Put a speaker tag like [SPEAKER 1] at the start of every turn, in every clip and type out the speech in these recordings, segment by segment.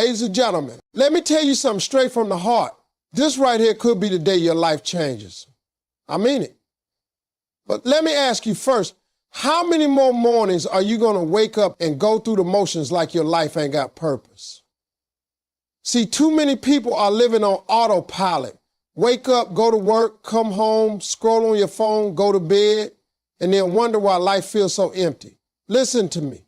[SPEAKER 1] Ladies and gentlemen, let me tell you something straight from the heart. This right here could be the day your life changes. I mean it. But let me ask you first, how many more mornings are you going to wake up and go through the motions like your life ain't got purpose? See, too many people are living on autopilot. Wake up, go to work, come home, scroll on your phone, go to bed, and then wonder why life feels so empty. Listen to me.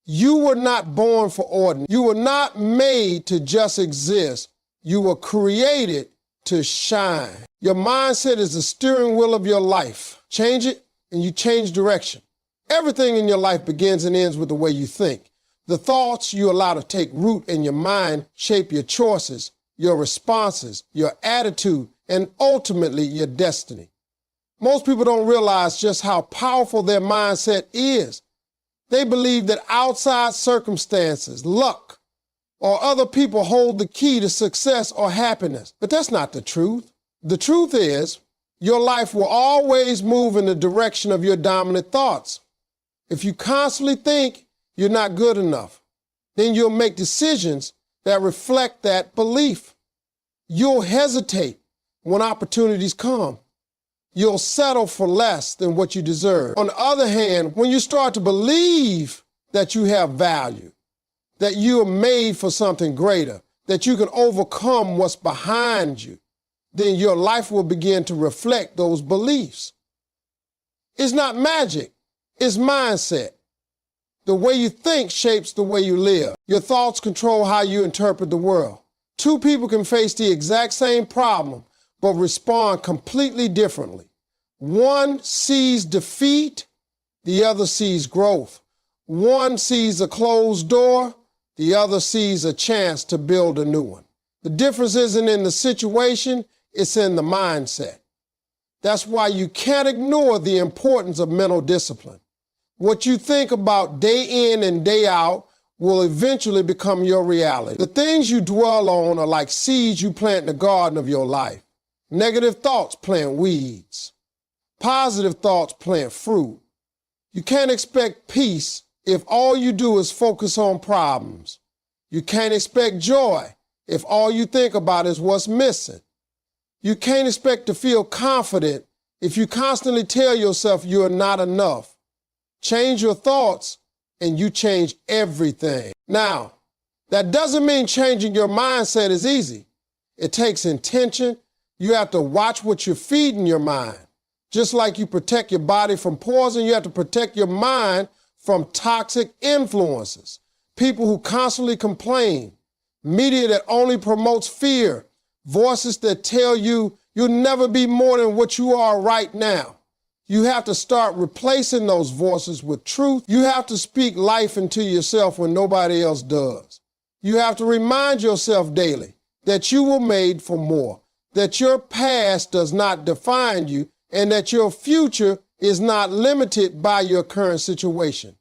[SPEAKER 1] You were not born for ordinary. You were not made to just exist. You were created to shine. Your mindset is the steering wheel of your life. Change it, and you change direction. Everything in your life begins and ends with the way you think. The thoughts you allow to take root in your mind shape your choices, your responses, your attitude, and ultimately your destiny. Most people don't realize just how powerful their mindset is. They believe that outside circumstances, luck, or other people hold the key to success or happiness. But that's not the truth. The truth is, your life will always move in the direction of your dominant thoughts. If you constantly think you're not good enough, then you'll make decisions that reflect that belief. You'll hesitate when opportunities come. You'll settle for less than what you deserve. On the other hand, when you start to believe that you have value, that you are made for something greater, that you can overcome what's behind you, then your life will begin to reflect those beliefs. It's not magic, it's mindset. The way you think shapes the way you live. Your thoughts control how you interpret the world. Two people can face the exact same problem, but respond completely differently. One sees defeat, the other sees growth. One sees a closed door, the other sees a chance to build a new one. The difference isn't in the situation, it's in the mindset. That's why you can't ignore the importance of mental discipline. What you think about day in and day out will eventually become your reality. The things you dwell on are like seeds you plant in the garden of your life. Negative thoughts plant weeds. Positive thoughts plant fruit. You can't expect peace if all you do is focus on problems. You can't expect joy if all you think about is what's missing. You can't expect to feel confident if you constantly tell yourself you are not enough. Change your thoughts and you change everything. Now, that doesn't mean changing your mindset is easy. It takes intention. You have to watch what you're feeding your mind. Just like you protect your body from poison, you have to protect your mind from toxic influences. People who constantly complain, media that only promotes fear, voices that tell you you'll never be more than what you are right now. You have to start replacing those voices with truth. You have to speak life into yourself when nobody else does. You have to remind yourself daily that you were made for more, that your past does not define you, and that your future is not limited by your current situation.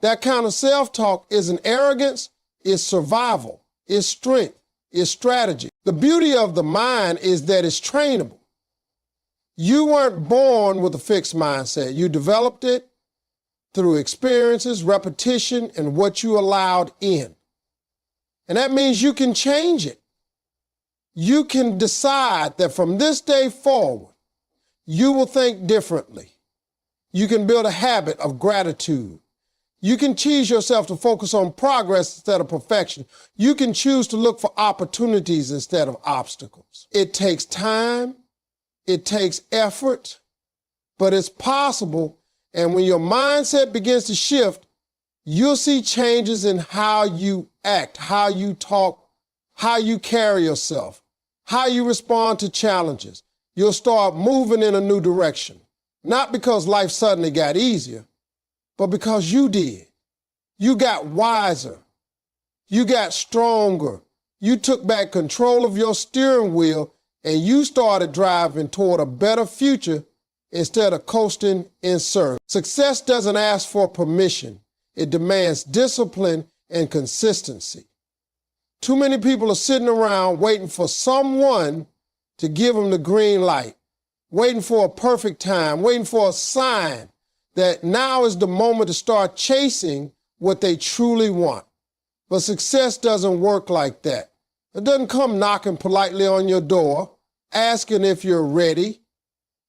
[SPEAKER 1] That kind of self-talk isn't arrogance, it's survival, it's strength, it's strategy. The beauty of the mind is that it's trainable. You weren't born with a fixed mindset. You developed it through experiences, repetition, and what you allowed in. And that means you can change it. You can decide that from this day forward, you will think differently. You can build a habit of gratitude. You can teach yourself to focus on progress instead of perfection. You can choose to look for opportunities instead of obstacles. It takes time. It takes effort, but it's possible. And when your mindset begins to shift, you'll see changes in how you act, how you talk, how you carry yourself, how you respond to challenges. You'll start moving in a new direction, not because life suddenly got easier, but because you did. You got wiser. You got stronger. You took back control of your steering wheel and you started driving toward a better future instead of coasting in circles. Success doesn't ask for permission. It demands discipline and consistency. Too many people are sitting around waiting for someone to give them the green light, waiting for a perfect time, waiting for a sign that now is the moment to start chasing what they truly want. But success doesn't work like that. It doesn't come knocking politely on your door, asking if you're ready.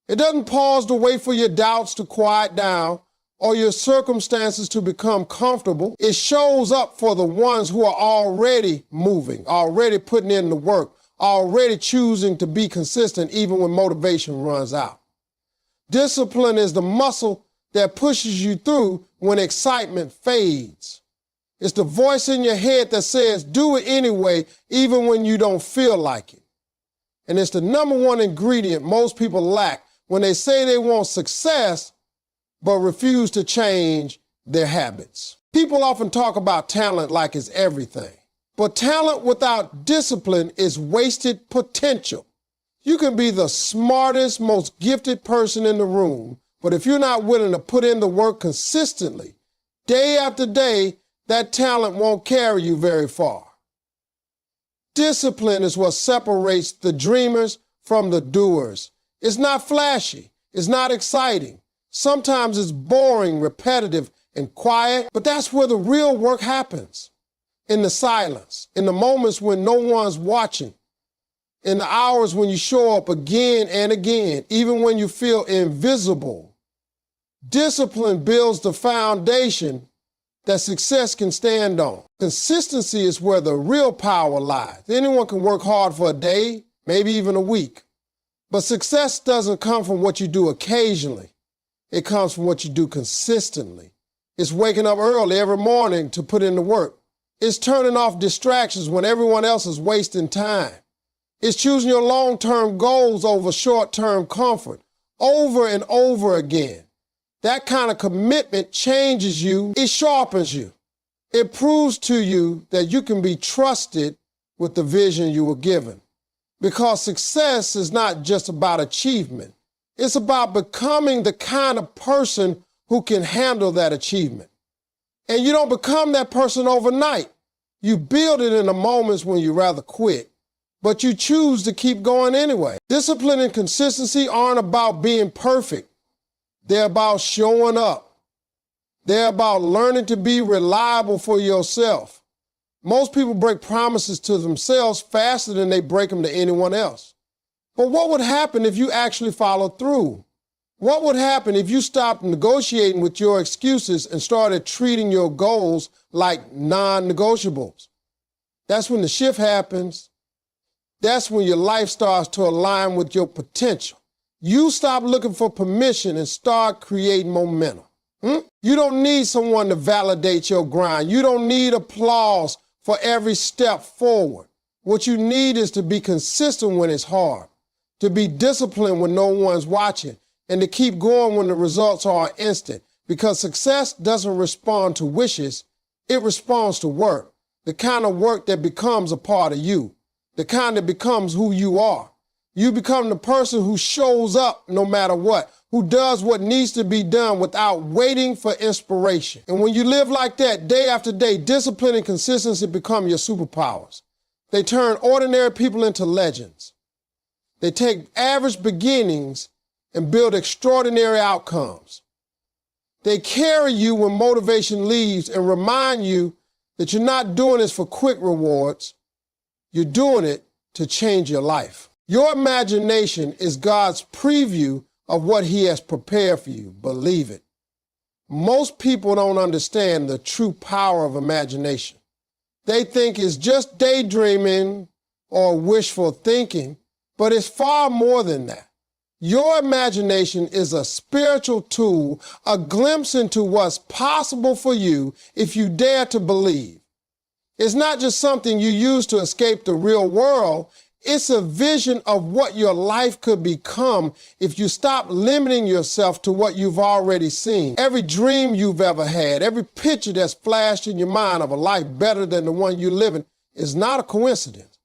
[SPEAKER 1] It doesn't pause to wait for your doubts to quiet down or your circumstances to become comfortable. It shows up for the ones who are already moving, already putting in the work, already choosing to be consistent even when motivation runs out. Discipline is the muscle that pushes you through when excitement fades. It's the voice in your head that says, do it anyway, even when you don't feel like it. And it's the number one ingredient most people lack when they say they want success, but refuse to change their habits. People often talk about talent like it's everything, but talent without discipline is wasted potential. You can be the smartest, most gifted person in the room, but if you're not willing to put in the work consistently, day after day, that talent won't carry you very far. Discipline is what separates the dreamers from the doers. It's not flashy. It's not exciting. Sometimes it's boring, repetitive, and quiet, but that's where the real work happens. In the silence, in the moments when no one's watching, in the hours when you show up again and again, even when you feel invisible. Discipline builds the foundation that success can stand on. Consistency is where the real power lies. Anyone can work hard for a day, maybe even a week. But success doesn't come from what you do occasionally. It comes from what you do consistently. It's waking up early every morning to put in the work. It's turning off distractions when everyone else is wasting time. It's choosing your long-term goals over short-term comfort, over and over again. That kind of commitment changes you. It sharpens you. It proves to you that you can be trusted with the vision you were given. Because success is not just about achievement. It's about becoming the kind of person who can handle that achievement. And you don't become that person overnight. You build it in the moments when you rather quit, but you choose to keep going anyway. Discipline and consistency aren't about being perfect. They're about showing up. They're about learning to be reliable for yourself. Most people break promises to themselves faster than they break them to anyone else. But what would happen if you actually followed through? What would happen if you stopped negotiating with your excuses and started treating your goals like non-negotiables? That's when the shift happens. That's when your life starts to align with your potential. You stop looking for permission and start creating momentum. You don't need someone to validate your grind. You don't need applause for every step forward. What you need is to be consistent when it's hard, to be disciplined when no one's watching, and to keep going when the results are instant. Because success doesn't respond to wishes, it responds to work. The kind of work that becomes a part of you, the kind that becomes who you are. You become the person who shows up no matter what, who does what needs to be done without waiting for inspiration. And when you live like that, day after day, discipline and consistency become your superpowers. They turn ordinary people into legends. They take average beginnings and build extraordinary outcomes. They carry you when motivation leaves and remind you that you're not doing this for quick rewards. You're doing it to change your life. Your imagination is God's preview of what He has prepared for you. Believe it. Most people don't understand the true power of imagination. They think it's just daydreaming or wishful thinking, but it's far more than that. Your imagination is a spiritual tool, a glimpse into what's possible for you if you dare to believe. It's not just something you use to escape the real world. It's a vision of what your life could become if you stop limiting yourself to what you've already seen. Every dream you've ever had, every picture that's flashed in your mind of a life better than the one you're living is not a coincidence.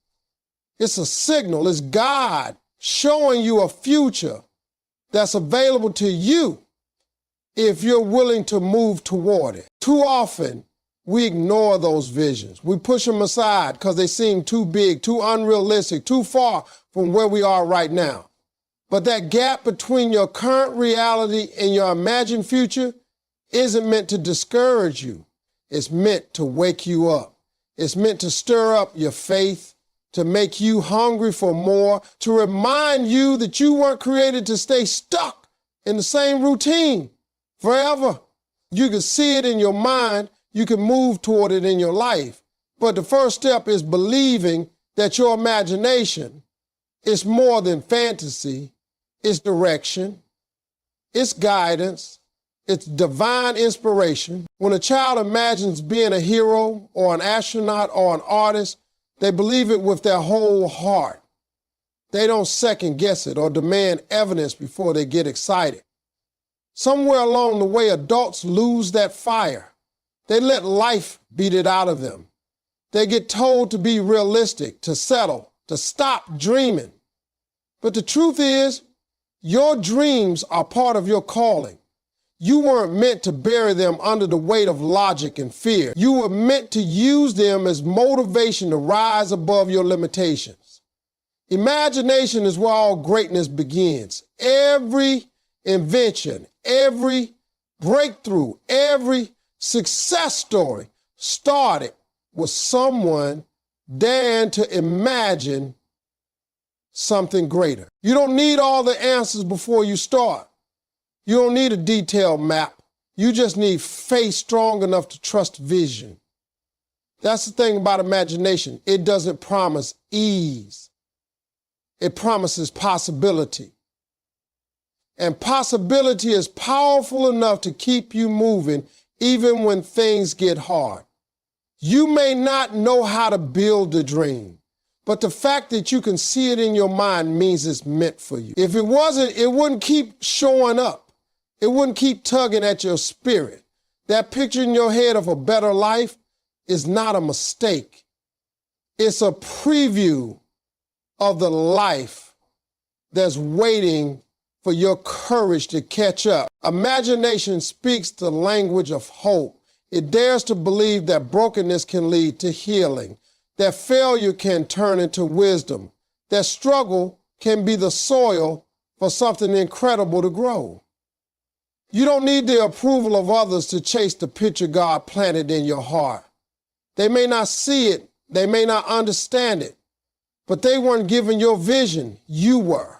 [SPEAKER 1] It's a signal. It's God showing you a future that's available to you if you're willing to move toward it. Too often, we ignore those visions. We push them aside because they seem too big, too unrealistic, too far from where we are right now. But that gap between your current reality and your imagined future isn't meant to discourage you. It's meant to wake you up. It's meant to stir up your faith, to make you hungry for more, to remind you that you weren't created to stay stuck in the same routine forever. You can see it in your mind. You can move toward it in your life. But the first step is believing that your imagination is more than fantasy. It's direction. It's guidance. It's divine inspiration. When a child imagines being a hero or an astronaut or an artist, they believe it with their whole heart. They don't second guess it or demand evidence before they get excited. Somewhere along the way, adults lose that fire. They let life beat it out of them. They get told to be realistic, to settle, to stop dreaming. But the truth is, your dreams are part of your calling. You weren't meant to bury them under the weight of logic and fear. You were meant to use them as motivation to rise above your limitations. Imagination is where all greatness begins. Every invention, every breakthrough, every success story started with someone daring to imagine something greater. You don't need all the answers before you start. You don't need a detailed map. You just need faith strong enough to trust vision. That's the thing about imagination. It doesn't promise ease. It promises possibility. And possibility is powerful enough to keep you moving even when things get hard. You may not know how to build a dream, but the fact that you can see it in your mind means it's meant for you. If it wasn't, it wouldn't keep showing up. It wouldn't keep tugging at your spirit. That picture in your head of a better life is not a mistake. It's a preview of the life that's waiting for your courage to catch up. Imagination speaks the language of hope. It dares to believe that brokenness can lead to healing, that failure can turn into wisdom, that struggle can be the soil for something incredible to grow. You don't need the approval of others to chase the picture God planted in your heart. They may not see it, they may not understand it, but they weren't given your vision, you were.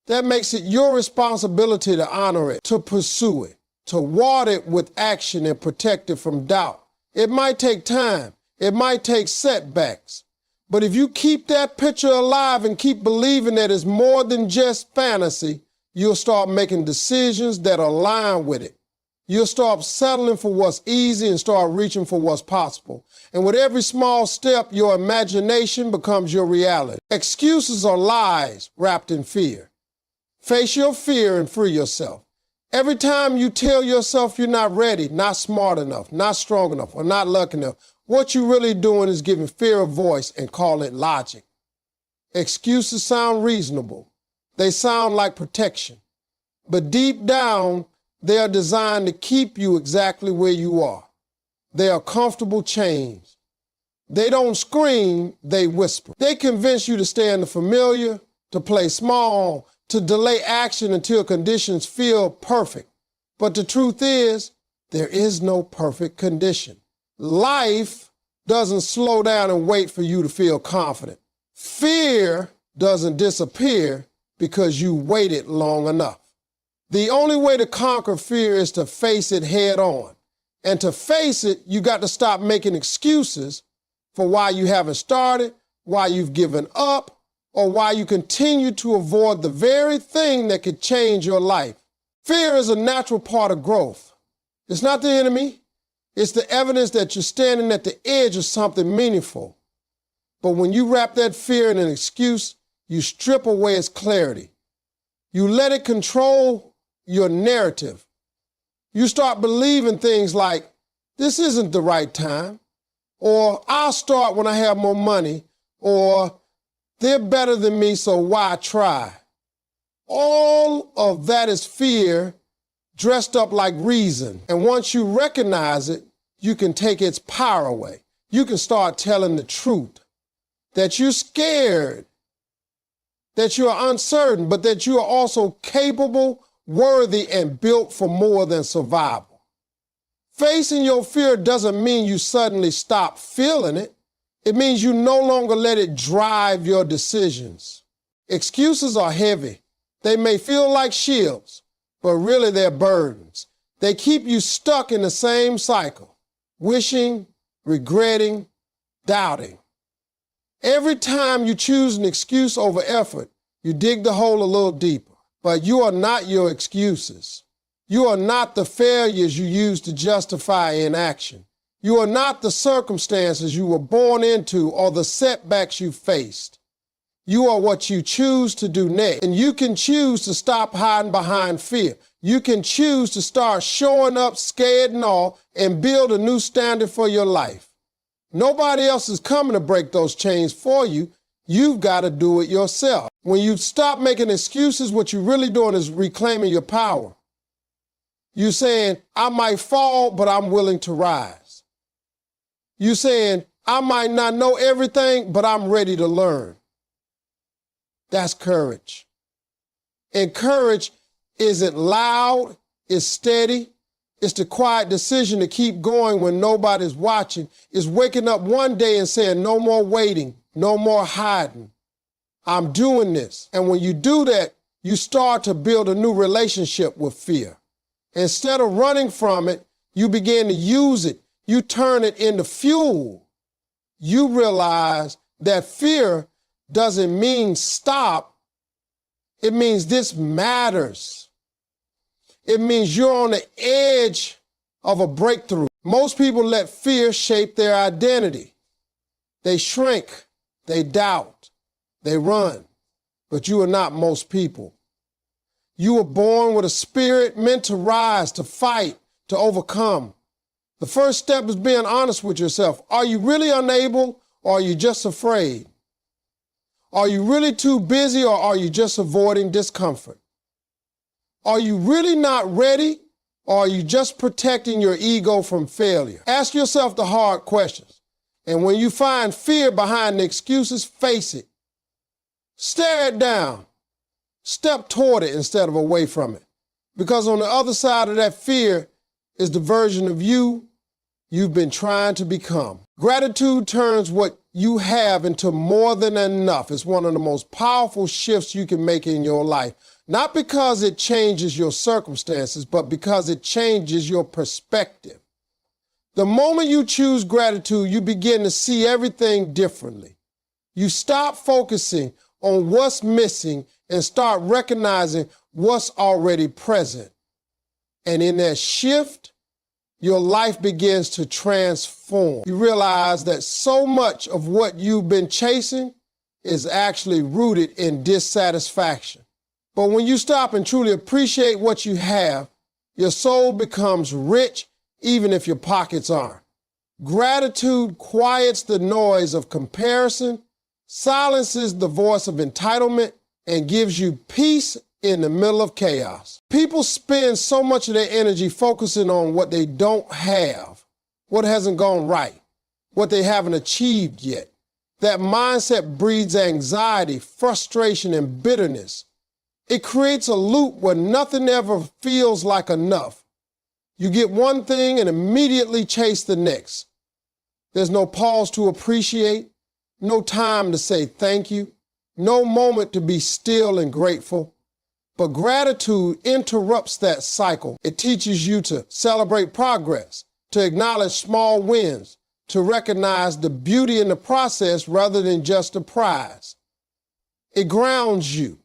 [SPEAKER 1] That makes it your responsibility to honor it, to pursue it, to water it with action and protect it from doubt. It might take time, it might take setbacks, but if you keep that picture alive and keep believing that it's more than just fantasy, you'll start making decisions that align with it. You'll start settling for what's easy and start reaching for what's possible. And with every small step, your imagination becomes your reality. Excuses are lies wrapped in fear. Face your fear and free yourself. Every time you tell yourself you're not ready, not smart enough, not strong enough, or not lucky enough, what you're really doing is giving fear a voice and call it logic. Excuses sound reasonable. They sound like protection. But deep down, they are designed to keep you exactly where you are. They are comfortable chains. They don't scream, they whisper. They convince you to stay in the familiar, to play small, to delay action until conditions feel perfect. But the truth is, there is no perfect condition. Life doesn't slow down and wait for you to feel confident. Fear doesn't disappear because you waited long enough. The only way to conquer fear is to face it head on. And to face it, you got to stop making excuses for why you haven't started, why you've given up, or why you continue to avoid the very thing that could change your life. Fear is a natural part of growth. It's not the enemy. It's the evidence that you're standing at the edge of something meaningful. But when you wrap that fear in an excuse, you strip away its clarity. You let it control your narrative. You start believing things like, this isn't the right time, or I'll start when I have more money, or they're better than me, so why try? All of that is fear dressed up like reason. And once you recognize it, you can take its power away. You can start telling the truth, that you're scared, that you are uncertain, but that you are also capable, worthy, and built for more than survival. Facing your fear doesn't mean you suddenly stop feeling it. It means you no longer let it drive your decisions. Excuses are heavy. They may feel like shields, but really they're burdens. They keep you stuck in the same cycle, wishing, regretting, doubting. Every time you choose an excuse over effort, you dig the hole a little deeper. But you are not your excuses. You are not the failures you use to justify inaction. You are not the circumstances you were born into or the setbacks you faced. You are what you choose to do next. And you can choose to stop hiding behind fear. You can choose to start showing up scared and all and build a new standard for your life. Nobody else is coming to break those chains for you. You've got to do it yourself. When you stop making excuses, what you're really doing is reclaiming your power. You're saying, I might fall, but I'm willing to rise. You're saying, I might not know everything, but I'm ready to learn. That's courage. And courage isn't loud, it's steady. It's the quiet decision to keep going when nobody's watching. It's waking up one day and saying, no more waiting, no more hiding. I'm doing this. And when you do that, you start to build a new relationship with fear. Instead of running from it, you begin to use it. You turn it into fuel. You realize that fear doesn't mean stop. It means this matters. It means you're on the edge of a breakthrough. Most people let fear shape their identity. They shrink, they doubt, they run. But you are not most people. You were born with a spirit meant to rise, to fight, to overcome. The first step is being honest with yourself. Are you really unable, or are you just afraid? Are you really too busy, or are you just avoiding discomfort? Are you really not ready, or are you just protecting your ego from failure? Ask yourself the hard questions. And when you find fear behind the excuses, face it. Stare it down. Step toward it instead of away from it. Because on the other side of that fear is the version of you've been trying to become. Gratitude turns what you have into more than enough. It's one of the most powerful shifts you can make in your life. Not because it changes your circumstances, but because it changes your perspective. The moment you choose gratitude, you begin to see everything differently. You stop focusing on what's missing and start recognizing what's already present. And in that shift, your life begins to transform. You realize that so much of what you've been chasing is actually rooted in dissatisfaction. But when you stop and truly appreciate what you have, your soul becomes rich even if your pockets aren't. Gratitude quiets the noise of comparison, silences the voice of entitlement, and gives you peace in the middle of chaos. People spend so much of their energy focusing on what they don't have, what hasn't gone right, what they haven't achieved yet. That mindset breeds anxiety, frustration, and bitterness. It creates a loop where nothing ever feels like enough. You get one thing and immediately chase the next. There's no pause to appreciate, no time to say thank you, no moment to be still and grateful. But gratitude interrupts that cycle. It teaches you to celebrate progress, to acknowledge small wins, to recognize the beauty in the process rather than just the prize. It grounds you.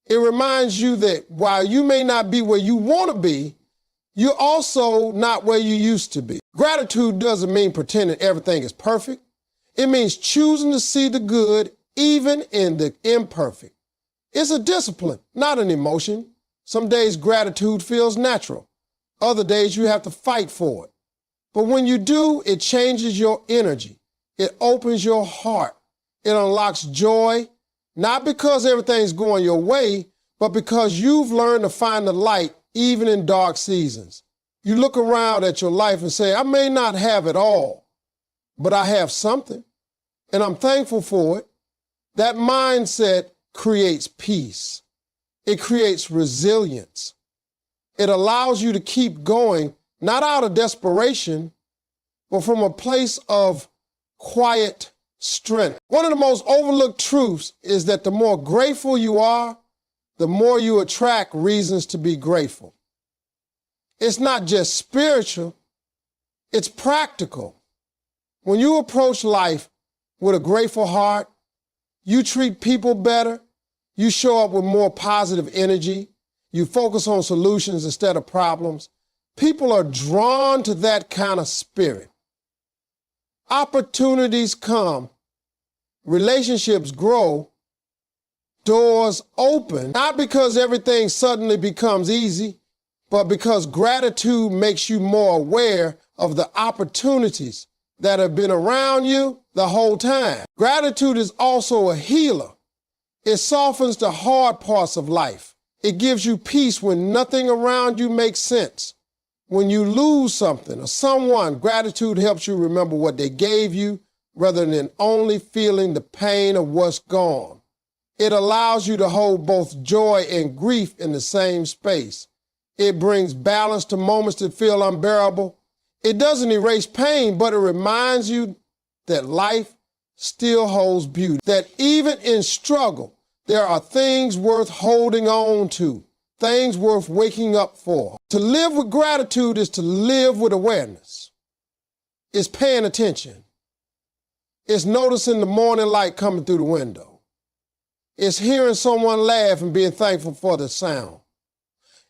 [SPEAKER 1] It reminds you that while you may not be where you want to be, you're also not where you used to be. Gratitude doesn't mean pretending everything is perfect. It means choosing to see the good even in the imperfect. It's a discipline, not an emotion. Some days gratitude feels natural. Other days you have to fight for it. But when you do, it changes your energy. It opens your heart. It unlocks joy, not because everything's going your way, but because you've learned to find the light even in dark seasons. You look around at your life and say, I may not have it all, but I have something, and I'm thankful for it. That mindset creates peace. It creates resilience. It allows you to keep going not out of desperation, but from a place of quiet strength. One of the most overlooked truths is that the more grateful you are, the more you attract reasons to be grateful. It's not just spiritual, it's practical. When you approach life with a grateful heart, you treat people better, you show up with more positive energy, you focus on solutions instead of problems. People are drawn to that kind of spirit. Opportunities come, relationships grow, doors open, not because everything suddenly becomes easy, but because gratitude makes you more aware of the opportunities that have been around you the whole time. Gratitude is also a healer. It softens the hard parts of life. It gives you peace when nothing around you makes sense. When you lose something or someone, gratitude helps you remember what they gave you rather than only feeling the pain of what's gone. It allows you to hold both joy and grief in the same space. It brings balance to moments that feel unbearable. It doesn't erase pain, but it reminds you that life still holds beauty, that even in struggle, there are things worth holding on to, things worth waking up for. To live with gratitude is to live with awareness. It's paying attention. It's noticing the morning light coming through the window. It's hearing someone laugh and being thankful for the sound.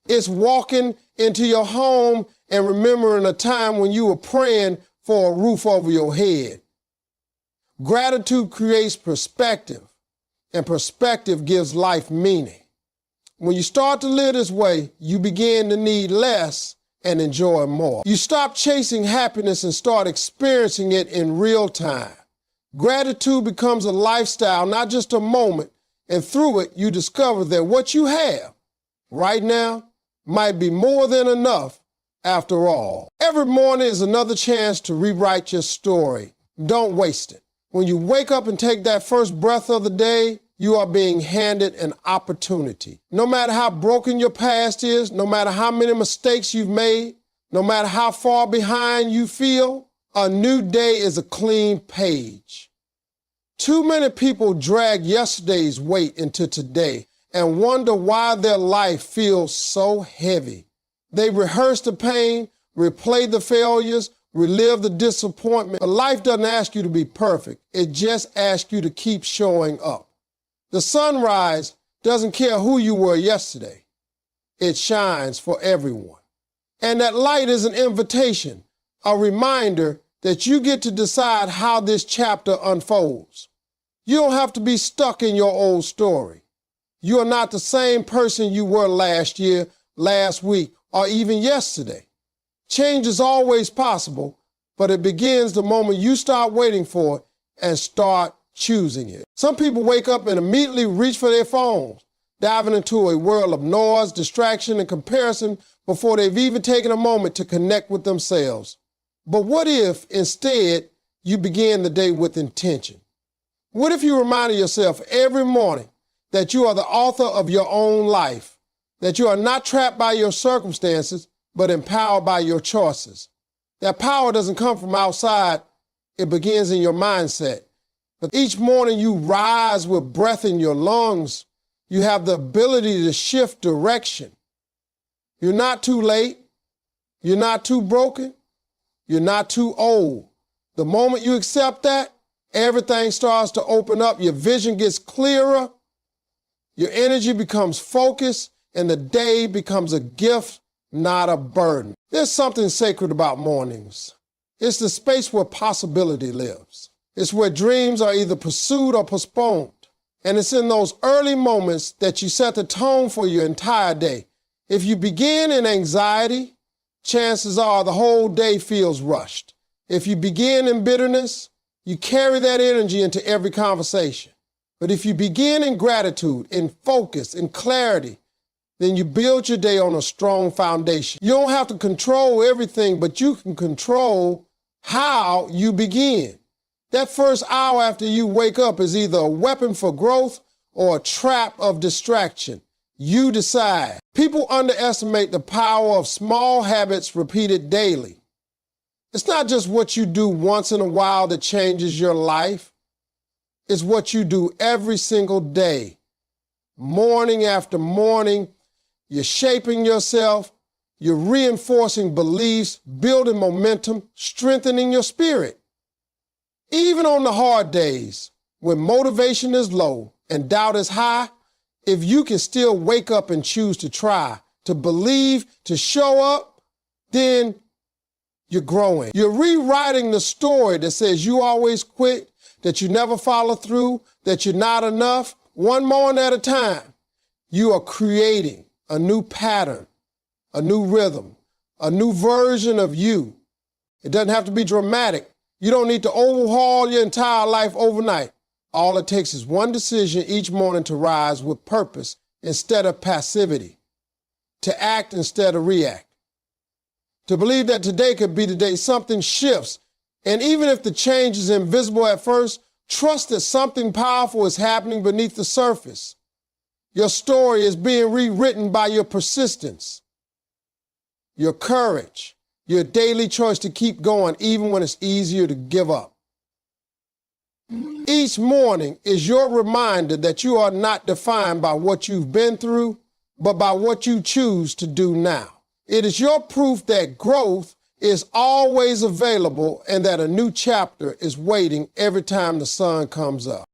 [SPEAKER 1] It's walking into your home and remembering a time when you were praying for a roof over your head. Gratitude creates perspective, and perspective gives life meaning. When you start to live this way, you begin to need less and enjoy more. You stop chasing happiness and start experiencing it in real time. Gratitude becomes a lifestyle, not just a moment, and through it, you discover that what you have right now might be more than enough after all. Every morning is another chance to rewrite your story. Don't waste it. When you wake up and take that first breath of the day, you are being handed an opportunity. No matter how broken your past is, no matter how many mistakes you've made, no matter how far behind you feel, a new day is a clean page. Too many people drag yesterday's weight into today and wonder why their life feels so heavy. They rehearse the pain, replay the failures, relive the disappointment. But life doesn't ask you to be perfect. It just asks you to keep showing up. The sunrise doesn't care who you were yesterday. It shines for everyone. And that light is an invitation, a reminder that you get to decide how this chapter unfolds. You don't have to be stuck in your old story. You are not the same person you were last year, last week, or even yesterday. Change is always possible, but it begins the moment you start waiting for it and start choosing it. Some people wake up and immediately reach for their phones, diving into a world of noise, distraction, and comparison before they've even taken a moment to connect with themselves. But what if, instead, you begin the day with intention? What if you reminded yourself every morning that you are the author of your own life, that you are not trapped by your circumstances, but empowered by your choices? That power doesn't come from outside, it begins in your mindset. But each morning you rise with breath in your lungs, you have the ability to shift direction. You're not too late, you're not too broken, you're not too old. The moment you accept that, everything starts to open up, your vision gets clearer, your energy becomes focused, and the day becomes a gift, not a burden. There's something sacred about mornings. It's the space where possibility lives. It's where dreams are either pursued or postponed. And it's in those early moments that you set the tone for your entire day. If you begin in anxiety, chances are the whole day feels rushed. If you begin in bitterness, you carry that energy into every conversation. But if you begin in gratitude, in focus, in clarity, then you build your day on a strong foundation. You don't have to control everything, but you can control how you begin. That first hour after you wake up is either a weapon for growth or a trap of distraction. You decide. People underestimate the power of small habits repeated daily. It's not just what you do once in a while that changes your life. It's what you do every single day. Morning after morning, you're shaping yourself, you're reinforcing beliefs, building momentum, strengthening your spirit. Even on the hard days, when motivation is low and doubt is high, if you can still wake up and choose to try, to believe, to show up, then you're growing. You're rewriting the story that says you always quit, that you never follow through, that you're not enough, one morning at a time. You are creating a new pattern, a new rhythm, a new version of you. It doesn't have to be dramatic. You don't need to overhaul your entire life overnight. All it takes is one decision each morning to rise with purpose instead of passivity, to act instead of react, to believe that today could be the day something shifts. And even if the change is invisible at first, trust that something powerful is happening beneath the surface. Your story is being rewritten by your persistence, your courage, your daily choice to keep going even when it's easier to give up. Each morning is your reminder that you are not defined by what you've been through, but by what you choose to do now. It is your proof that growth is always available and that a new chapter is waiting every time the sun comes up.